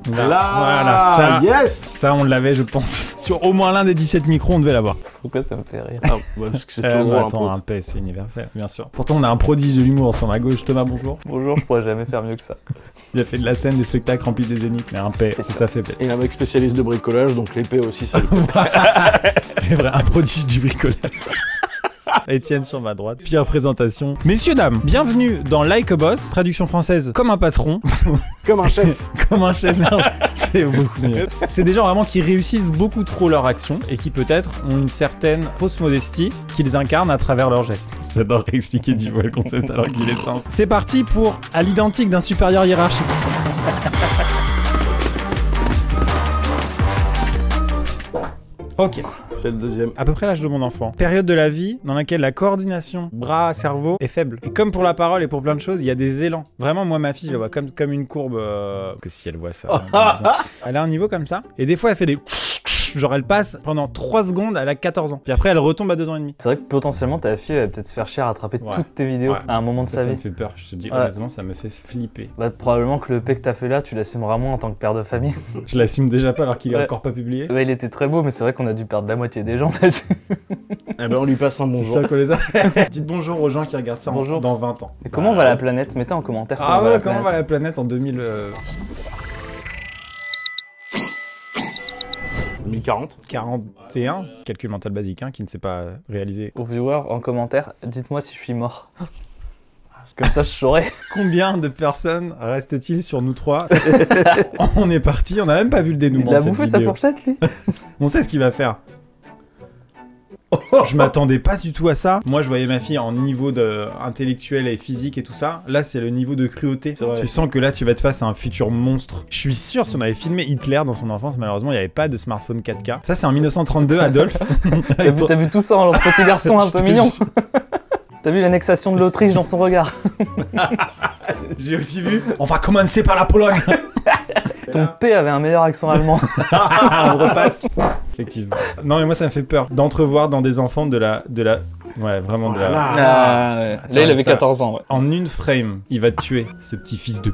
Voilà, yes. Ça on l'avait je pense. Sur au moins l'un des 17 micros on devait l'avoir. Pourquoi ça me fait rire? Ah, ouais, parce que c'est toujours attends, un P c'est universel, bien sûr. Pourtant on a un prodige de l'humour sur ma gauche. Thomas, bonjour. Bonjour, je pourrais jamais faire mieux que ça. Il a fait de la scène, des spectacles remplis des zéniths, mais un P, ça fait P. Et un mec spécialiste de bricolage, donc l'épée aussi, ça. C'est vrai, un prodige du bricolage. Étienne sur ma droite. Pire présentation. Messieurs, dames, bienvenue dans Like a Boss, traduction française comme un patron. Comme un chef. Comme un chef, merde. C'est beaucoup mieux. C'est des gens vraiment qui réussissent beaucoup trop leur action et qui peut-être ont une certaine fausse modestie qu'ils incarnent à travers leurs gestes. J'adore expliquer du le concept alors qu'il est simple. C'est parti pour à l'identique d'un supérieur hiérarchique. Ok. C'est le deuxième. À peu près l'âge de mon enfant. Période de la vie dans laquelle la coordination bras-cerveau est faible. Et comme pour la parole et pour plein de choses, il y a des élans. Vraiment, moi, ma fille, je la vois comme une courbe... Que si elle voit ça. Elle a un niveau comme ça. Et des fois, elle fait des... Genre, elle passe pendant 3 secondes, elle a 14 ans. Puis après, elle retombe à 2 ans et demi. C'est vrai que potentiellement, ta fille, elle va peut-être se faire chier à rattraper toutes tes vidéos à un moment de sa Ça vie. me fait peur, je te dis honnêtement, ça me fait flipper. Bah, probablement que le P que t'as fait là, tu l'assumeras moins en tant que père de famille. Je l'assume déjà pas alors qu'il est encore pas publié. Ouais, il était très beau, mais c'est vrai qu'on a dû perdre la moitié des gens là-dessus. Eh ben, on lui passe un bonjour. J'espère qu'on les a. Dites bonjour aux gens qui regardent ça dans 20 ans. Et comment va la planète? Mettez en commentaire comment va la planète. Comment va la planète en 2000... 2040. 41. Calcul mental basique, hein, qui ne s'est pas réalisé. Aux viewers, en commentaire, dites-moi si je suis mort. Comme ça, je saurais. Combien de personnes restent-ils sur nous trois? On est parti, on n'a même pas vu le dénouement. Il a bouffé sa fourchette, lui. On sait ce qu'il va faire. Je m'attendais pas du tout à ça. Moi, je voyais ma fille en niveau intellectuel et physique et tout ça. Là, c'est le niveau de cruauté. Tu sens que là, tu vas être face à un futur monstre. Je suis sûr, si on avait filmé Hitler dans son enfance, malheureusement, il n'y avait pas de smartphone 4K. Ça, c'est en 1932, Adolphe. T'as vu tout ça dans le petit garçon un peu mignon? T'as vu l'annexation de l'Autriche dans son regard? J'ai aussi vu. On va commencer par la Pologne. Ton P avait un meilleur accent allemand. On repasse. Effectivement. Non mais moi ça me fait peur d'entrevoir dans des enfants de la... Ouais, vraiment de la... Là il avait 14 ans, ouais. En une frame, il va te tuer, ce petit fils de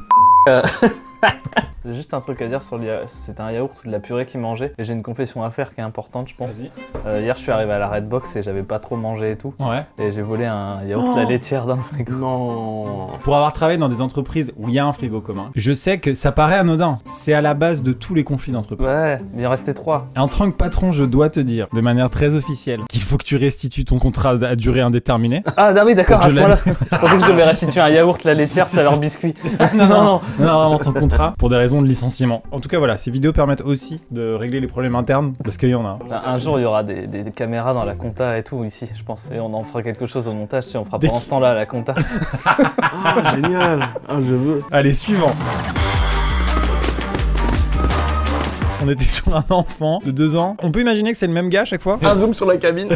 J'ai juste un truc à dire sur c'était un yaourt ou de la purée qu'il mangeait. Et j'ai une confession à faire qui est importante, je pense. Hier, je suis arrivé à la Redbox et j'avais pas trop mangé et tout. Ouais. Et j'ai volé un yaourt la laitière dans le frigo. Non. Pour avoir travaillé dans des entreprises où il y a un frigo commun, je sais que ça paraît anodin. C'est à la base de tous les conflits d'entreprise. Ouais, mais il en restait 3. Et en tant que patron, je dois te dire, de manière très officielle, qu'il faut que tu restitues ton contrat à durée indéterminée. Ah oui, d'accord, à ce moment-là. Je pensais que je devais restituer un yaourt la laitière, ça leur biscuit. Non, vraiment ton contrat, pour des raisons de licenciement. En tout cas, voilà, ces vidéos permettent aussi de régler les problèmes internes, parce qu'il y en a. Un jour, il y aura des caméras dans la compta et tout, ici, je pense. Et on en fera quelque chose au montage, si on fera pendant ce temps-là à la compta. Ah, génial. Ah, je veux. Allez, suivant. On était sur un enfant de 2 ans. On peut imaginer que c'est le même gars à chaque fois. Un zoom sur la cabine.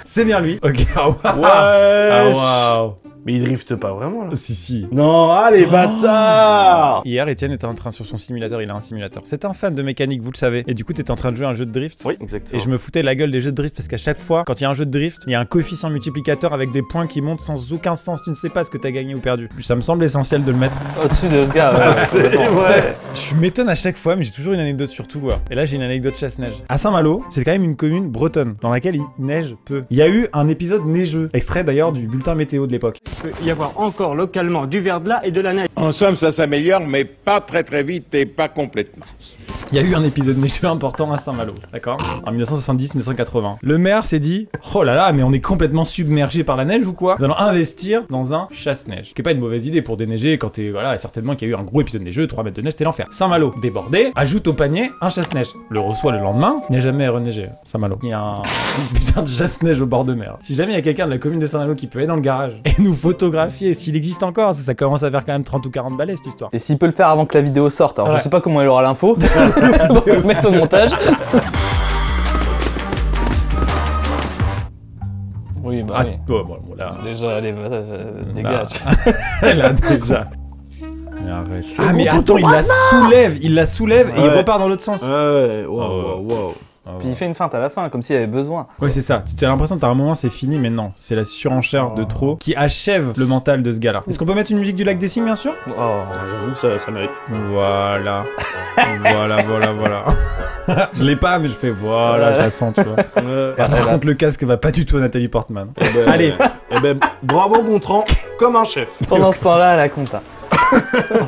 C'est bien lui. Ok, ouais. Ah, waouh. Mais il drifte pas vraiment là. Si. Non, allez, bâtard. Hier, Étienne était en train sur son simulateur, il a un simulateur. C'est un fan de mécanique, vous le savez. Et du coup, t'étais en train de jouer à un jeu de drift. Oui, exactement. Et je me foutais de la gueule des jeux de drift parce qu'à chaque fois, quand il y a un jeu de drift, il y a un coefficient multiplicateur avec des points qui montent sans aucun sens. Tu ne sais pas ce que t'as gagné ou perdu. Ça me semble essentiel de le mettre. Au-dessus de ce gars, c'est vrai. Je m'étonne à chaque fois, mais j'ai toujours une anecdote sur tout, quoi. Et là, j'ai une anecdote chasse-neige. À Saint-Malo, c'est quand même une commune bretonne dans laquelle il neige peu. Il y a eu un épisode neigeux, extrait d'ailleurs du bulletin météo de l'époque. Il peut y avoir encore localement du verglas et de la neige. En somme, ça s'améliore, mais pas très vite et pas complètement. Il y a eu un épisode neigeux important à Saint-Malo, d'accord? En 1970-1980. Le maire s'est dit, oh là là, mais on est complètement submergé par la neige ou quoi? Nous allons investir dans un chasse-neige. Qui est pas une mauvaise idée pour déneiger quand t'es, voilà, certainement qu'il y a eu un gros épisode neigeux, 3 mètres de neige, c'était l'enfer. Saint-Malo, débordé, ajoute au panier un chasse-neige. Le reçoit le lendemain, n'est jamais reneigé. Saint-Malo. Il y a un putain de chasse-neige au bord de mer. Si jamais il y a quelqu'un de la commune de Saint-Malo qui peut aller dans le garage et nous photographier, s'il existe encore, ça commence à faire quand même 30 ou 40 balais cette histoire. Et s'il peut le faire avant que la vidéo sorte, alors je sais pas comment il aura l'info, donc le mettre au montage. Oui, bah oui. Bon, là. Déjà, allez, dégage. Là, déjà. Mais arrête. Ah, mais attends, il la soulève et il repart dans l'autre sens. Ouais, wow. Puis il fait une feinte à la fin, comme s'il y avait besoin. Ouais, c'est ça. Tu as l'impression que t'as un moment, c'est fini, mais non. C'est la surenchère de trop qui achève le mental de ce gars-là. Est-ce qu'on peut mettre une musique du Lac des Signes, bien sûr? Oh. J'avoue que ça mérite. Voilà. voilà. Je l'ai pas, mais je fais voilà, je la sens, tu vois. Par contre, le casque va pas du tout à Nathalie Portman. Allez. Eh ben, bravo Gontran, comme un chef. Pendant ce temps-là, à la compta.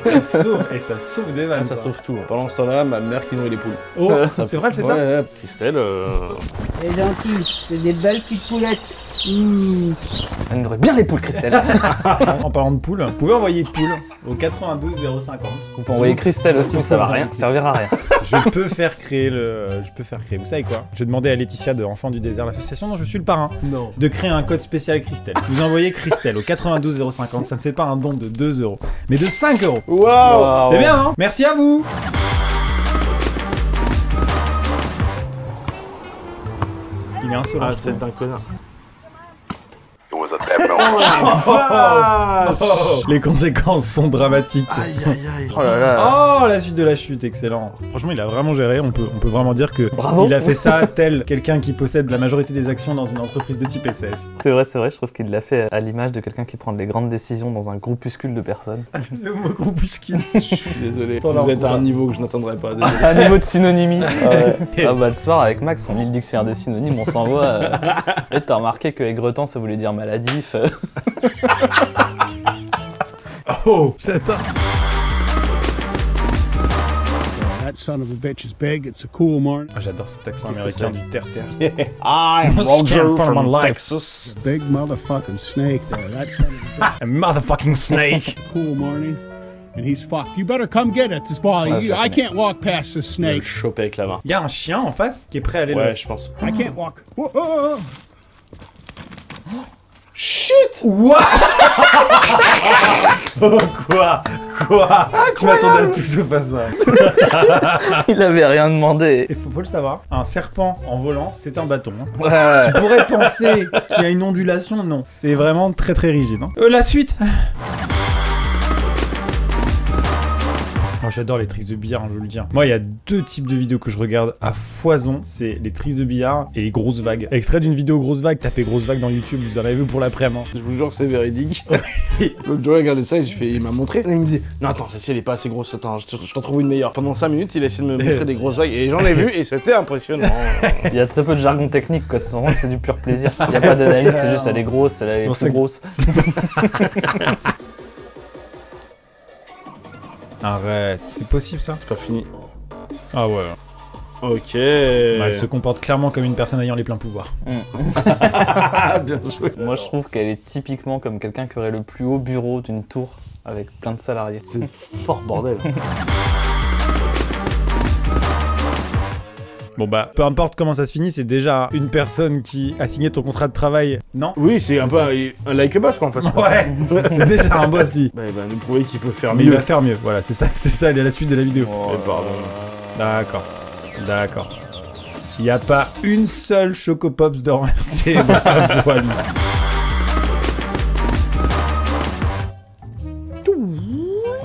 Ça sauve des vannes. Ça sauve tout. Pendant ce temps-là, ma mère qui nourrit les poules. Oh, c'est vrai, elle fait ça? Ouais, Christelle. Elle est gentille, c'est des belles petites poulettes. Elle nourrit bien les poules, Christelle. En parlant de poules, vous pouvez envoyer poule au 92 050. On peut envoyer Christelle aussi, mais ça va rien, servir à rien. Je peux faire créer. Vous savez quoi? Je vais demander à Laetitia de Enfants du désert, l'association dont je suis le parrain, de créer un code spécial Christelle. Si vous envoyez Christelle au 92 050, ça ne fait pas un don de 2 €, mais de 5 €. Waouh. C'est bien, hein? Merci à vous. Il est insolent. Ah, c'est un connard. Les conséquences sont dramatiques. Aïe. Oh là là. Oh, la suite de la chute, excellent. Franchement, il a vraiment géré. On peut vraiment dire que Bravo. il a fait ça tel quelqu'un qui possède la majorité des actions dans une entreprise de type SS. C'est vrai, je trouve qu'il l'a fait à l'image de quelqu'un qui prend des grandes décisions dans un groupuscule de personnes. Le mot groupuscule. Désolé. T'en as Vous êtes à encore. un niveau que je n'atteindrai pas. Désolé. À niveau de synonymie. Ah bah le soir avec Max, on lit le dictionnaire des synonymes, on s'envoie. Et t'as remarqué que aigretant ça voulait dire maladif. Oh, j'attends. That son of a bitch is big. It's a cool morning. Ah, j'adore cet accent américain du terre-terre. I'm Roger from from life. Texas. Big motherfucking snake there. That son of a bitch. A motherfucking snake. Cool morning. And he's fucked. You better come get it. This ball. I can't walk past this Le snake. choper avec la main. Il y a un chien en face qui est prêt à aller Ouais, le... je pense. I can't walk. Whoa, whoa, whoa. What? Oh, quoi? Je m'attendais à tout sauf à ça. Il avait rien demandé. Il faut le savoir, un serpent en volant, c'est un bâton. Hein. Ouais. Tu pourrais penser qu'il y a une ondulation, non. C'est vraiment très très rigide. Hein. La suite. Oh, j'adore les tricks de billard, hein, je vous le dis. Moi, il y a deux types de vidéos que je regarde à foison. C'est les tricks de billard et les grosses vagues. Extrait d'une vidéo grosse vague, tapez grosse vague dans YouTube, vous en avez vu pour l'après-midi. Je vous jure, c'est véridique. L'autre jour, il regardait ça et il m'a montré. Et il me dit non, attends, celle-ci elle est pas assez grosse. Attends, je t'en trouve une meilleure. Pendant 5 minutes, il a essayé de me montrer des grosses vagues et j'en ai vu et c'était impressionnant. Il y a très peu de jargon technique, quoi. C'est du pur plaisir. Il n'y a pas d'analyse, c'est juste elle est grosse, elle est plus grosse. Arrête, c'est possible ça? C'est pas fini. Ah ouais. Ok. Elle se comporte clairement comme une personne ayant les pleins pouvoirs. Bien joué. Moi, je trouve qu'elle est typiquement comme quelqu'un qui aurait le plus haut bureau d'une tour avec plein de salariés. C'est fort bordel. Bon bah, peu importe comment ça se finit, c'est déjà une personne qui a signé ton contrat de travail, non? Oui, c'est un peu un like boss quoi en fait. Ouais, c'est déjà un boss lui. Bah, il va nous prouver qu'il peut faire Mais il mieux. va faire mieux, voilà, c'est ça, elle est à la suite de la vidéo. Pardon. D'accord. Il n'y a pas une seule Chocopops de renversé, bravo à lui.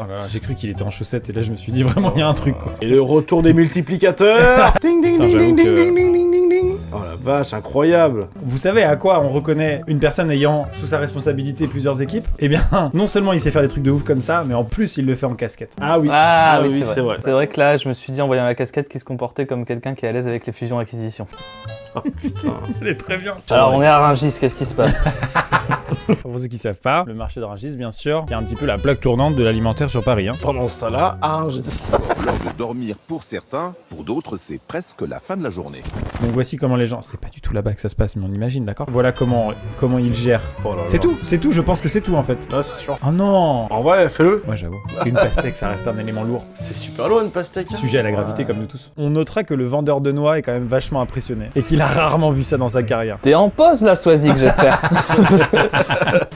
Oh là là, j'ai cru qu'il était en chaussettes et là je me suis dit vraiment il y a un truc quoi. Et le retour des multiplicateurs. Ding ding Putain, ding j'avoue ding que- ding ding ding ding ding. Oh la vache, incroyable. Vous savez à quoi on reconnaît une personne ayant sous sa responsabilité plusieurs équipes? Eh bien, non seulement il sait faire des trucs de ouf comme ça, mais en plus il le fait en casquette. Ah oui. Ah oui, oui, c'est vrai. C'est vrai que là, je me suis dit en voyant la casquette qu'il se comportait comme quelqu'un qui est à l'aise avec les fusions-acquisitions. Oh putain. Elle est très bien. Alors on est à Rungis, qu'est-ce qui se passe? Pour ceux qui savent pas, le marché de Rungis, bien sûr, qui est un petit peu la plaque tournante de l'alimentaire sur Paris. Hein. Pendant ce temps-là, j'ai dit ça. L'heure de dormir pour certains, pour d'autres c'est presque la fin de la journée. Donc voici comment les gens... C'est pas du tout là-bas que ça se passe, mais on imagine, d'accord? Voilà comment ils gèrent. Oh là là. C'est tout, je pense que c'est tout en fait. Là, c'est sûr. Oh non! En vrai, fais-le. Ouais, j'avoue. Parce qu'une pastèque, ça reste un élément lourd. C'est super loin une pastèque. Sujet à la gravité comme nous tous. On notera que le vendeur de noix est quand même vachement impressionné. Et qu'il a rarement vu ça dans sa carrière. T'es en pause là, Swazik, j'espère.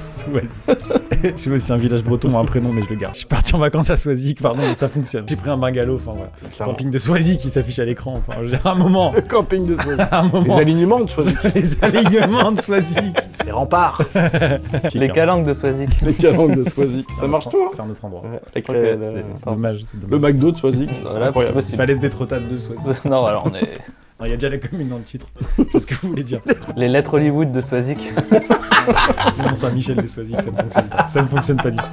Swazik. J'ai aussi un village breton, un prénom, mais je le garde. Je suis parti en vacances à Swazik, pardon, mais ça fonctionne. J'ai pris un bungalow, enfin voilà. Camping de Swazik qui s'affiche à l'écran, enfin j'ai un moment. Le camping de Swazik. Un moment. Les alignements de Swazik. Les alignements de Swazik. Les remparts. Les calanques de Swazik. Les calanques de Swazik. Ça marche tout, hein? C'est un autre endroit. Avec Ok, C'est dommage. le McDo de Swazik. Voilà, c'est Incroyable. possible. Falaise des Trottades de Swazik. Non, alors on est... Il y a déjà la commune dans le titre. Qu'est-ce que vous voulez dire? Les lettres Hollywood de Swazik. Non, Saint-Michel des Swazik, ça ne fonctionne pas. Ça ne fonctionne pas du tout.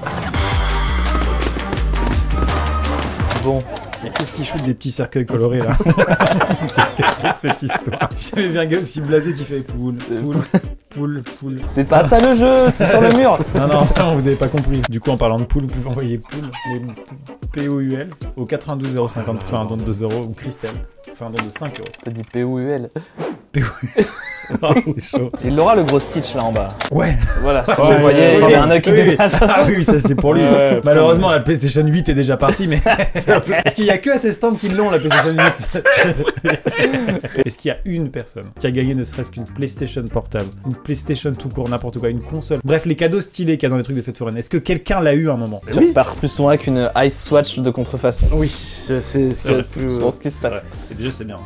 Bon. Mais qu'est-ce qui shoot des petits cercueils colorés là? Qu'est-ce que c'est que cette histoire? J'avais vu un gars aussi blasé qui fait poule. C'est pas ça le jeu, c'est sur le mur. Non, vous avez pas compris. Du coup, en parlant de poule, vous pouvez envoyer poule, P-O-U-L, au 92 050, fait un don de 2 euros, ou Christelle, fait un don de 5 euros. T'as dit P-O-U-L. P-O-U-L. Oh, c'est chaud. Il aura le gros Stitch là en bas. Ouais. Voilà, si vous voyez, il y a un œil qui dégage. Ah oui, ça c'est pour lui. Malheureusement, la PlayStation 8 est déjà partie, mais est-ce qu'il y a que à ces stands qui l'ont, la PlayStation 8? Est-ce qu'il y a une personne qui a gagné ne serait-ce qu'une PlayStation portable, une PlayStation tout court, n'importe quoi, une console, bref, les cadeaux stylés qu'il y a dans les trucs de fête foraine? Est-ce que quelqu'un l'a eu à un moment? Tu repars plus souvent avec une Ice Swatch de contrefaçon. Oui, c'est ce qui se passe. Ouais. Et déjà, c'est bien.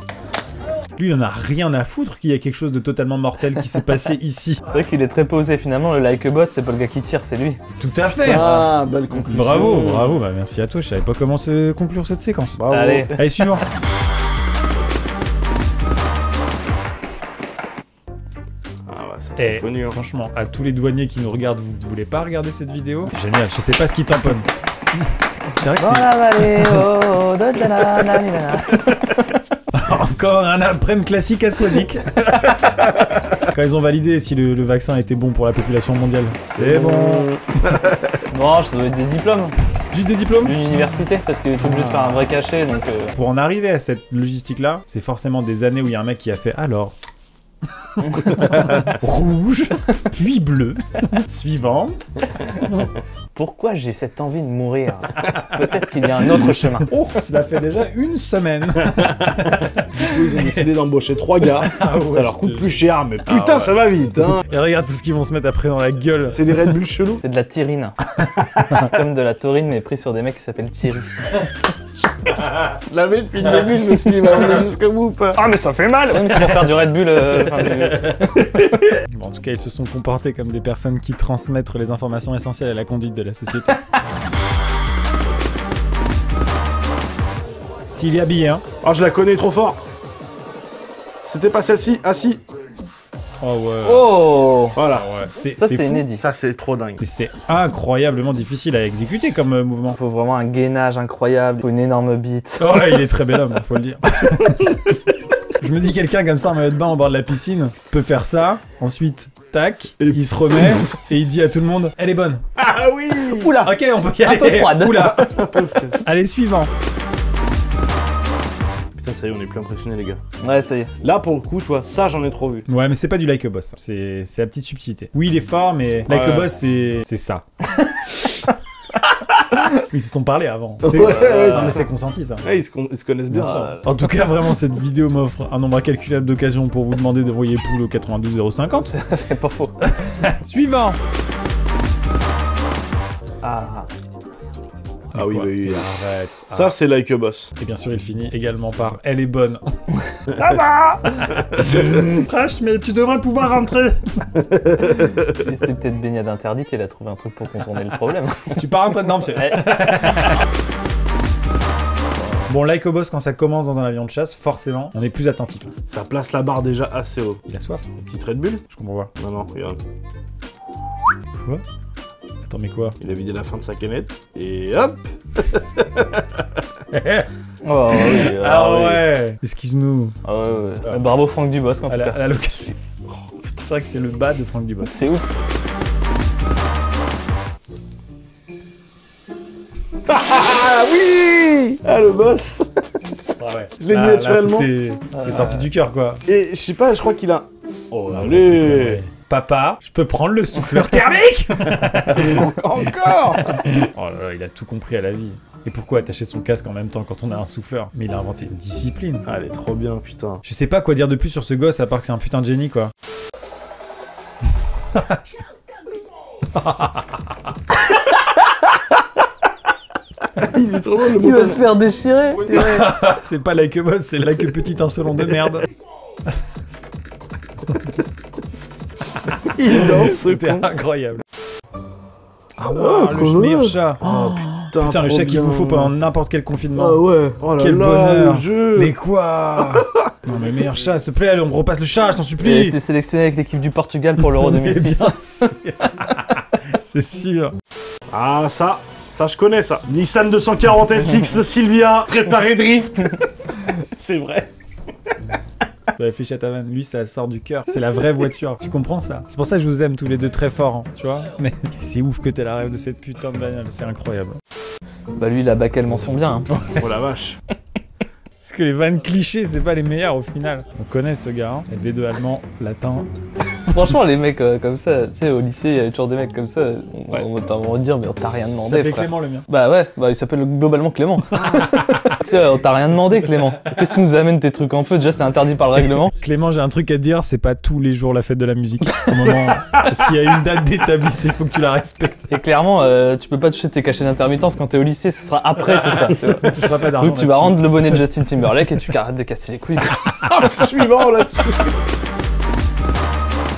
Lui, il en a rien à foutre qu'il y a quelque chose de totalement mortel qui s'est passé ici. C'est vrai qu'il est très posé. Finalement, le like boss, c'est pas le gars qui tire, c'est lui. Tout à fait. Ah, belle conclusion. Bravo, bah merci à toi. Je savais pas comment se conclure cette séquence. Bravo. Allez, suivant. C'est connu, hein. Franchement, à tous les douaniers qui nous regardent, vous voulez pas regarder cette vidéo? Génial, je sais pas ce qui tamponne. C'est vrai que Encore un après-midi classique à Swazik. Quand ils ont validé si le vaccin était bon pour la population mondiale. C'est bon. Non, ça doit être des diplômes. Juste des diplômes? D'une université, parce que t'es obligé de faire un vrai cachet, donc... Pour en arriver à cette logistique-là, c'est forcément des années où il y a un mec qui a fait « Alors... » Rouge, puis bleu. Suivant. Pourquoi j'ai cette envie de mourir? Peut-être qu'il y a un autre chemin. Oh, cela fait déjà une semaine. Du coup, ils ont décidé d'embaucher 3 gars. Ah ouais, ça leur coûte plus cher, mais putain, ça va vite, hein. Et regarde tout ce qu'ils vont se mettre après dans la gueule. C'est des Red Bull chelous. C'est de la tyrine. C'est comme de la taurine, mais pris sur des mecs qui s'appellent Thierry. Je l'avais depuis le début, je me suis dit, bah, on est jusqu'au bout ou pas? Ah, mais ça fait mal! Même c'est pour faire du Red Bull. Bon, en tout cas, ils se sont comportés comme des personnes qui transmettent les informations essentielles à la conduite de la société. Il est habillé, hein? Oh, je la connais trop fort. C'était pas celle-ci. Ah si. Oh ouais. Oh! Voilà. Ouais. Ça, c'est inédit. Ça, c'est trop dingue. Et c'est incroyablement difficile à exécuter comme mouvement. Faut vraiment un gainage incroyable, faut une énorme bite. Oh ouais, il est très bel homme, faut le dire. Je me dis, quelqu'un comme ça en maillot de bain au bord de la piscine peut faire ça, ensuite, tac, et il se remet, et il dit à tout le monde, elle est bonne. Ah oui! Oula! Ok, on peut y aller. Un peu froide. Oula. Allez, suivant. Putain, ça y est, on est plus impressionnés, les gars. Ouais, ça y est. Là, pour le coup, tu vois, ça, j'en ai trop vu. Ouais, mais c'est pas du like a boss, c'est la petite subtilité. Oui, il est fort, mais like a boss, c'est ça. Ils se sont parlé avant. C'est consenti, ça. Ouais, ils se connaissent bien. En tout cas, vraiment, cette vidéo m'offre un nombre incalculable d'occasions pour vous demander d'envoyer poule au 92 050. C'est pas faux. Suivant. Ah. Ah oui, oui, oui. Arrête. Ça, c'est like a boss. Et bien sûr, il finit également par elle est bonne. Ça va. Crash, mais tu devrais pouvoir rentrer. C'était peut-être baignade interdite, il a trouvé un truc pour contourner le problème. Tu pars rentrer dedans, monsieur. Bon, like a boss, quand ça commence dans un avion de chasse, forcément, on est plus attentif. Ça place la barre déjà assez haut. Il a soif. Petite Red Bull? Je comprends pas. Non, non, regarde. Quoi? Attends, mais quoi? Il a vidé la fin de sa canette, et hop! Oh oui. Ah ouais. Excuse-nous. Ah ouais. Bravo Franck Dubosc en tout cas. À la location. Oh, putain, c'est vrai que c'est le bas de Franck Dubosc. C'est ouf. Ah oui! Ah, le boss! Ah ouais. Je l'ai mis naturellement. C'est sorti du cœur, quoi. Et je sais pas, je crois qu'il a... Oh, allez! Papa, je peux prendre le souffleur thermique? Encore! Oh là là, il a tout compris à la vie. Et pourquoi attacher son casque en même temps quand on a un souffleur? Mais il a inventé une discipline. Ah, elle est trop bien, putain. Je sais pas quoi dire de plus sur ce gosse à part que c'est un putain de génie, quoi. Il est trop drôle, le Il va se faire déchirer. C'est pas like a boss, c'est like a petit insolent de merde. Il danse, c'était incroyable. Ah wow, le schmirchat. Oh putain, le chat qu'il vous faut pendant n'importe quel confinement. Ah ouais. Oh là quel là, bonheur. le jeu. Mais quoi? Non mais meilleur chat, s'il te plaît, allez, on me repasse le chat, je t'en Il a supplie. été sélectionné avec l'équipe du Portugal pour l'Euro 2006. C'est sûr. Ah ça je connais ça. Nissan 240 SX Silvia, préparé drift. C'est vrai. Réfléchis à ta vanne, lui ça sort du cœur, c'est la vraie voiture, tu comprends ça? C'est pour ça que je vous aime tous les deux très fort, hein, tu vois? Mais c'est ouf que t'aies la rêve de cette putain de bagnole, c'est incroyable. Bah lui, il a baqué mention bien. Hein. Oh la vache. Parce que les vannes clichés, c'est pas les meilleurs au final. On connaît ce gars, hein. LV2 allemand, latin. Franchement, les mecs comme ça, tu sais, au lycée, il y avait toujours des mecs comme ça. On va dire, mais on t'a rien demandé. Ça s'appelle frère. Clément le mien. Bah ouais, bah il s'appelle globalement Clément. Tu sais, on t'a rien demandé, Clément. Qu'est-ce qui nous amène tes trucs en feu? Déjà, c'est interdit par le règlement. Clément, j'ai un truc à te dire, c'est pas tous les jours la fête de la musique. Au moment, s'il y a une date d'établie, il faut que tu la respectes. Et clairement, tu peux pas toucher tes cachets d'intermittence quand t'es au lycée, ce sera après tout ça. Tu vois. Tu toucheras pas d'argent. Donc tu vas rendre le bonnet de Justin Timberlake et tu arrêtes de casser les couilles. Suivant là-dessus.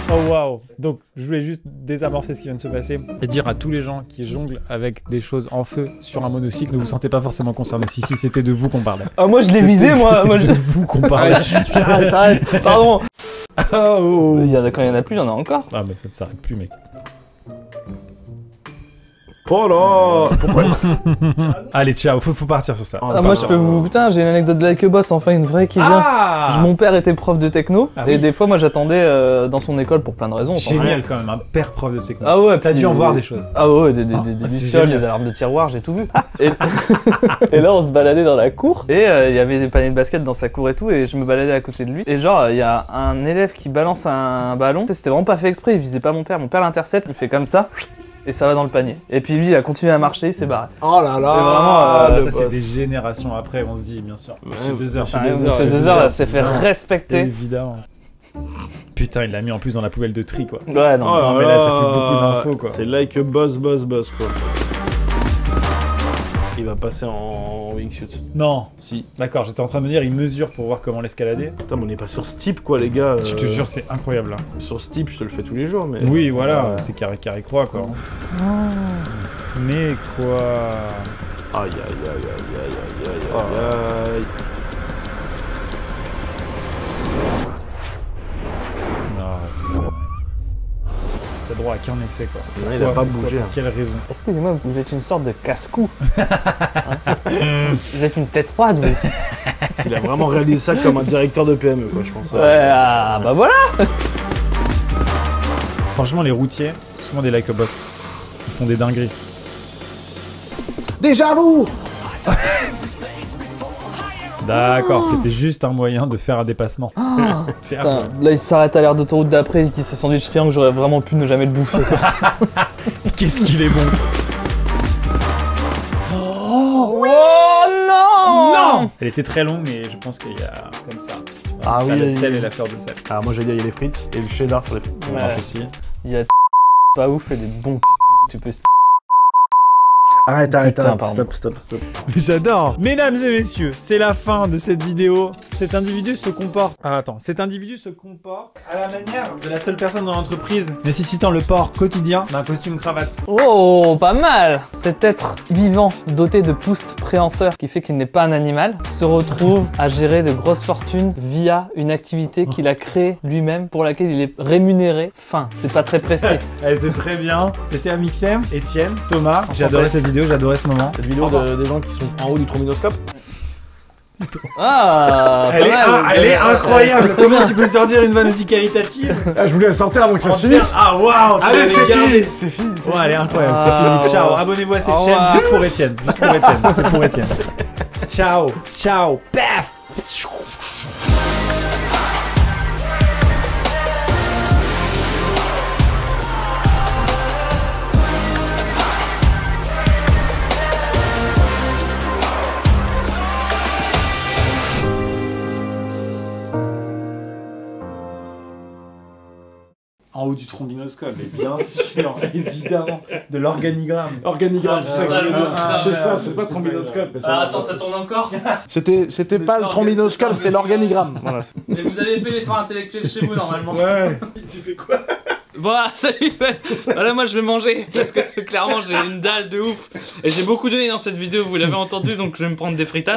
Oh waouh! Donc je voulais juste désamorcer ce qui vient de se passer et dire à tous les gens qui jonglent avec des choses en feu sur un monocycle, ne vous sentez pas forcément concernés. Si, c'était de vous qu'on parlait. Ah moi je l'ai visé moi C'était de vous qu'on parlait. Arrête, pardon. Oh. Quand il y en a plus, il y en a encore. Ah mais ça ne s'arrête plus mec. Oh là. Pourquoi? Allez ciao, faut partir sur ça. Ah, moi je peux vous... Putain, j'ai une anecdote de Like a Boss, enfin une vraie qui vient. Ah Mon père était prof de techno, Ah et oui. des fois moi j'attendais dans son école pour plein de raisons. on s'en Génial quand même, un père prof de techno. Ah ouais, T'as puis, dû en voir des choses. Ah ouais, des c'est lucioles, génial. des alarmes de tiroir, j'ai tout vu. Et... et là on se baladait dans la cour, et il y avait des paniers de basket dans sa cour et tout, et je me baladais à côté de lui. Et genre, il y a un élève qui balance un ballon, c'était vraiment pas fait exprès, il visait pas mon père l'intercepte, il fait comme ça. Et ça va dans le panier. Et puis lui, il a continué à marcher, il s'est barré. Oh là là. Vraiment, ça c'est des générations après, on se dit bien sûr. C'est 2 heures. C'est 2 heures, elle s'est fait respecter. Évidemment. Putain, il l'a mis en plus dans la poubelle de tri quoi. Ouais, non. Non, mais là ça fait beaucoup d'infos quoi. C'est like a boss quoi. Il va passer en wingsuit. Non. Si. D'accord, j'étais en train de me dire, il mesure pour voir comment l'escalader. Putain, mais on n'est pas sur ce type quoi les gars. Je te jure, c'est incroyable là. Sur ce type, je te le fais tous les jours mais. Oui, voilà, c'est carré croix quoi. Mais quoi? Aïe aïe aïe aïe aïe aïe aïe aïe. Non, t'as droit à qu'un essai quoi. Non, il a pas bougé. Pour quelle raison? Excusez-moi, vous êtes une sorte de casse-cou. Vous êent une tête froide, vous. Il a vraiment réalisé ça comme un directeur de PME quoi, je pense. Ouais, ah, bah voilà. Franchement, les routiers, souvent des like a boss. Ils font des dingueries. Déjà vous! D'accord, c'était juste un moyen de faire un dépassement. C'est Putain, incroyable. là il s'arrête à l'aire d'autoroute d'après, il se dit ce sandwich triangle, j'aurais vraiment pu ne jamais le bouffer. Qu'est-ce qu'il est bon. Oh non. Non. Elle était très longue, mais je pense qu'il y a comme ça. Ah oui, le oui, sel oui. et la fleur de sel. Ah moi j'ai dit il y a les frites et le cheddar sur les frites. Ça marche aussi. Il y a pas ouf et des bons tu peux. Arrête, Putain, pardon. stop. J'adore. Mesdames et messieurs, c'est la fin de cette vidéo. Cet individu se comporte... Ah, attends. Cet individu se comporte à la manière de la seule personne dans l'entreprise nécessitant le port quotidien d'un costume cravate. Oh, pas mal. Cet être vivant, doté de pouces préhenseurs, qui fait qu'il n'est pas un animal, se retrouve à gérer de grosses fortunes via une activité qu'il a créée lui-même, pour laquelle il est rémunéré. Fin, c'est pas très précis. Elle était très bien. C'était Amixem, Étienne, Thomas. J'ai adoré cette vidéo, j'ai adoré ce moment. Cette vidéo des gens qui sont en haut du trombinoscope. Ah, Elle est incroyable. Comment tu peux sortir une vanne aussi qualitative? Ah, je voulais la sortir avant que ça se Putain, finisse. ah waouh, tu Allez, l'avais c'est gardé. fini. C'est fini. Ouais, elle est incroyable, Ah. c'est fini. Ciao, abonnez-vous à cette Au chaîne revoir. juste pour Étienne. Juste pour Étienne, c'est pour Étienne. Ciao, ciao, paf. En haut du trombinoscope, et bien sûr, évidemment, de l'organigramme. Organigramme, c'est ça, le mot, putain, c'est ça, merde, c'est pas c'est trombinoscope. Ah, attends, ça tourne encore? C'était pas le trombinoscope, c'était l'organigramme. Voilà. Mais vous avez fait l'effort intellectuel chez vous normalement. Ouais. Tu fais quoi? Bon, salut. Voilà, moi je vais manger parce que clairement j'ai une dalle de ouf et j'ai beaucoup donné dans cette vidéo, vous l'avez entendu, donc je vais me prendre des fritasses.